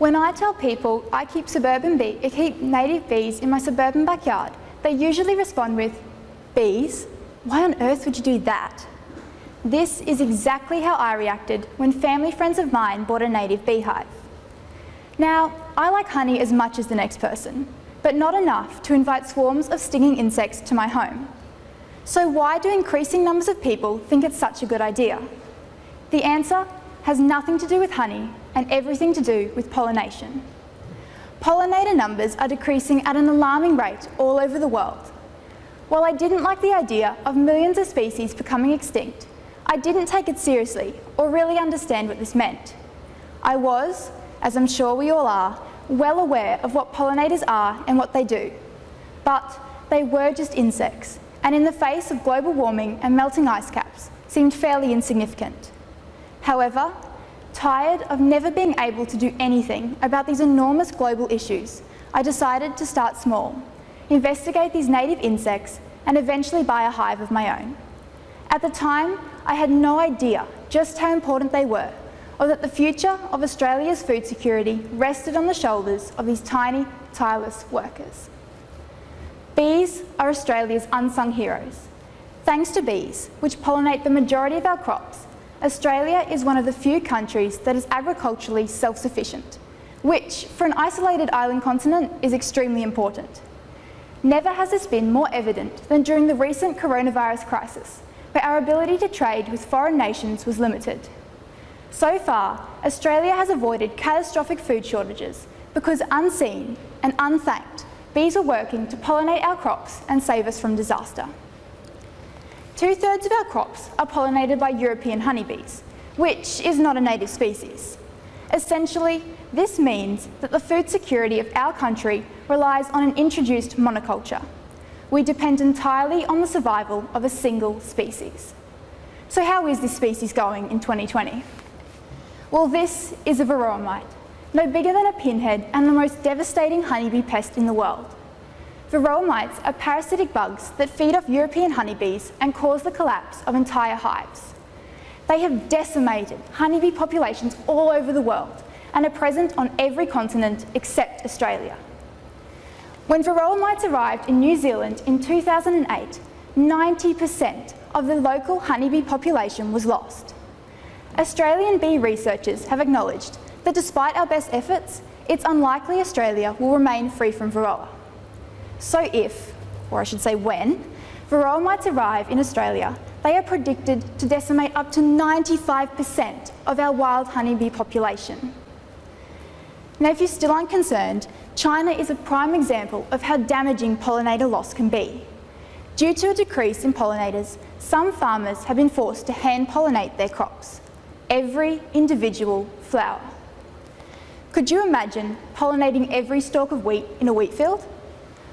When I tell people I keep native bees in my suburban backyard, they usually respond with, "Bees? Why on earth would you do that?" This is exactly how I reacted when family friends of mine bought a native beehive. Now, I like honey as much as the next person, but not enough to invite swarms of stinging insects to my home. So why do increasing numbers of people think it's such a good idea? The answer has nothing to do with honey and everything to do with pollination. Pollinator numbers are decreasing at an alarming rate all over the world. While I didn't like the idea of millions of species becoming extinct, I didn't take it seriously or really understand what this meant. I was, as I'm sure we all are, well aware of what pollinators are and what they do. But they were just insects, and in the face of global warming and melting ice caps, seemed fairly insignificant. However, tired of never being able to do anything about these enormous global issues, I decided to start small, investigate these native insects, and eventually buy a hive of my own. At the time, I had no idea just how important they were, or that the future of Australia's food security rested on the shoulders of these tiny, tireless workers. Bees are Australia's unsung heroes. Thanks to bees, which pollinate the majority of our crops, Australia is one of the few countries that is agriculturally self-sufficient, which, for an isolated island continent, is extremely important. Never has this been more evident than during the recent coronavirus crisis, where our ability to trade with foreign nations was limited. So far, Australia has avoided catastrophic food shortages because, unseen and unthanked, bees are working to pollinate our crops and save us from disaster. 2/3 of our crops are pollinated by European honeybees, which is not a native species. Essentially, this means that the food security of our country relies on an introduced monoculture. We depend entirely on the survival of a single species. So how is this species going in 2020? Well, this is a varroa mite, no bigger than a pinhead and the most devastating honeybee pest in the world. Varroa mites are parasitic bugs that feed off European honeybees and cause the collapse of entire hives. They have decimated honeybee populations all over the world and are present on every continent except Australia. When varroa mites arrived in New Zealand in 2008, 90% of the local honeybee population was lost. Australian bee researchers have acknowledged that despite our best efforts, it's unlikely Australia will remain free from varroa. So if, or I should say when, varroa mites arrive in Australia, they are predicted to decimate up to 95% of our wild honeybee population. Now, if you still aren't concerned, China is a prime example of how damaging pollinator loss can be. Due to a decrease in pollinators, some farmers have been forced to hand-pollinate their crops, every individual flower. Could you imagine pollinating every stalk of wheat in a wheat field?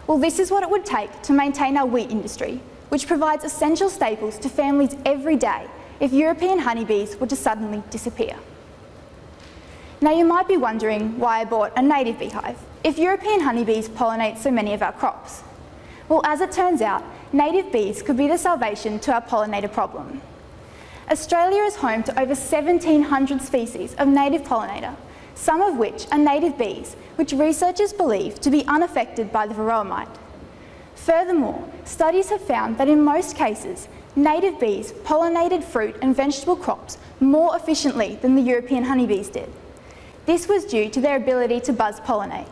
Well, this is what it would take to maintain our wheat industry, which provides essential staples to families every day if European honeybees were to suddenly disappear. Now, you might be wondering why I bought a native beehive if European honeybees pollinate so many of our crops. Well, as it turns out, native bees could be the salvation to our pollinator problem. Australia is home to over 1,700 species of native pollinator, some of which are native bees, which researchers believe to be unaffected by the varroa mite. Furthermore, studies have found that in most cases, native bees pollinated fruit and vegetable crops more efficiently than the European honeybees did. This was due to their ability to buzz pollinate.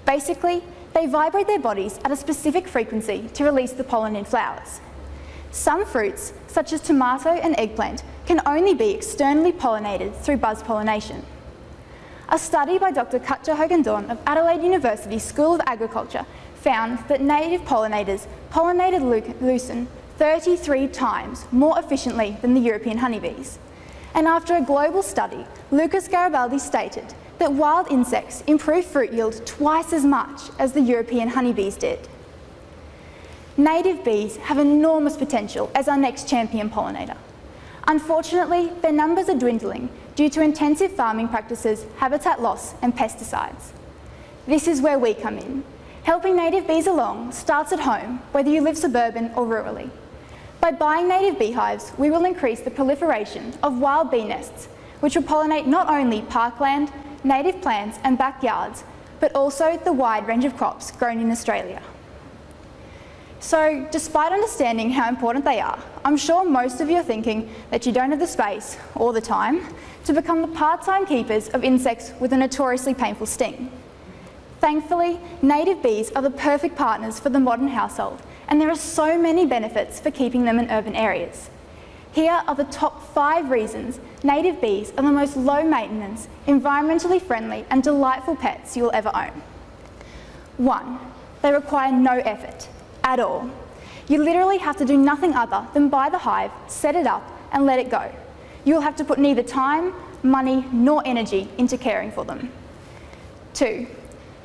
Basically, they vibrate their bodies at a specific frequency to release the pollen in flowers. Some fruits, such as tomato and eggplant, can only be externally pollinated through buzz pollination. A study by Dr. Katja Hogan-Dorn of Adelaide University School of Agriculture found that native pollinators pollinated lucerne 33 times more efficiently than the European honeybees. And after a global study, Lucas Garibaldi stated that wild insects improve fruit yield twice as much as the European honeybees did. Native bees have enormous potential as our next champion pollinator. Unfortunately, their numbers are dwindling due to intensive farming practices, habitat loss and pesticides. This is where we come in. Helping native bees along starts at home, whether you live suburban or rurally. By buying native beehives, we will increase the proliferation of wild bee nests, which will pollinate not only parkland, native plants and backyards, but also the wide range of crops grown in Australia. So, despite understanding how important they are, I'm sure most of you are thinking that you don't have the space or the time to become the part-time keepers of insects with a notoriously painful sting. Thankfully, native bees are the perfect partners for the modern household, and there are so many benefits for keeping them in urban areas. Here are the top 5 reasons native bees are the most low-maintenance, environmentally friendly and delightful pets you'll ever own. 1. They require no effort at all. You literally have to do nothing other than buy the hive, set it up and let it go. You'll have to put neither time, money nor energy into caring for them. 2.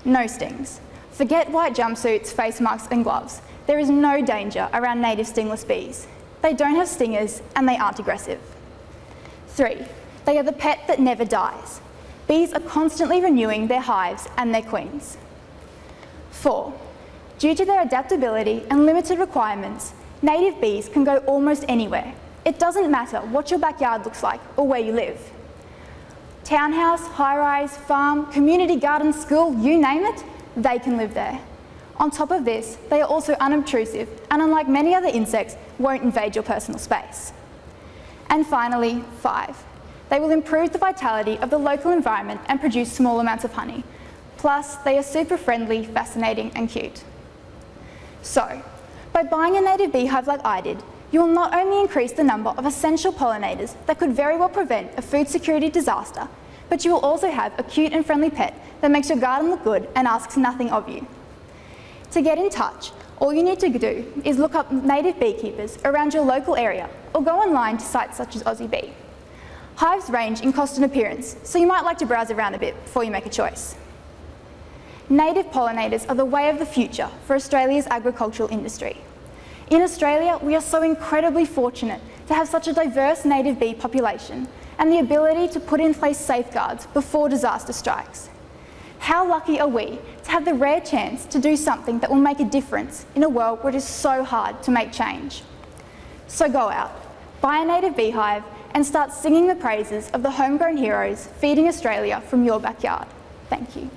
No stings. Forget white jumpsuits, face masks and gloves. There is no danger around native stingless bees. They don't have stingers and they aren't aggressive. 3. They are the pet that never dies. Bees are constantly renewing their hives and their queens. 4. Due to their adaptability and limited requirements, native bees can go almost anywhere. It doesn't matter what your backyard looks like or where you live. Townhouse, high-rise, farm, community garden, school, you name it, they can live there. On top of this, they are also unobtrusive and, unlike many other insects, won't invade your personal space. And finally, 5. They will improve the vitality of the local environment and produce small amounts of honey. Plus, they are super friendly, fascinating and cute. So, by buying a native beehive like I did, you will not only increase the number of essential pollinators that could very well prevent a food security disaster, but you will also have a cute and friendly pet that makes your garden look good and asks nothing of you. To get in touch, all you need to do is look up native beekeepers around your local area or go online to sites such as Aussie Bee. Hives range in cost and appearance, so you might like to browse around a bit before you make a choice. Native pollinators are the way of the future for Australia's agricultural industry. In Australia, we are so incredibly fortunate to have such a diverse native bee population and the ability to put in place safeguards before disaster strikes. How lucky are we to have the rare chance to do something that will make a difference in a world where it is so hard to make change? So go out, buy a native beehive and start singing the praises of the homegrown heroes feeding Australia from your backyard. Thank you.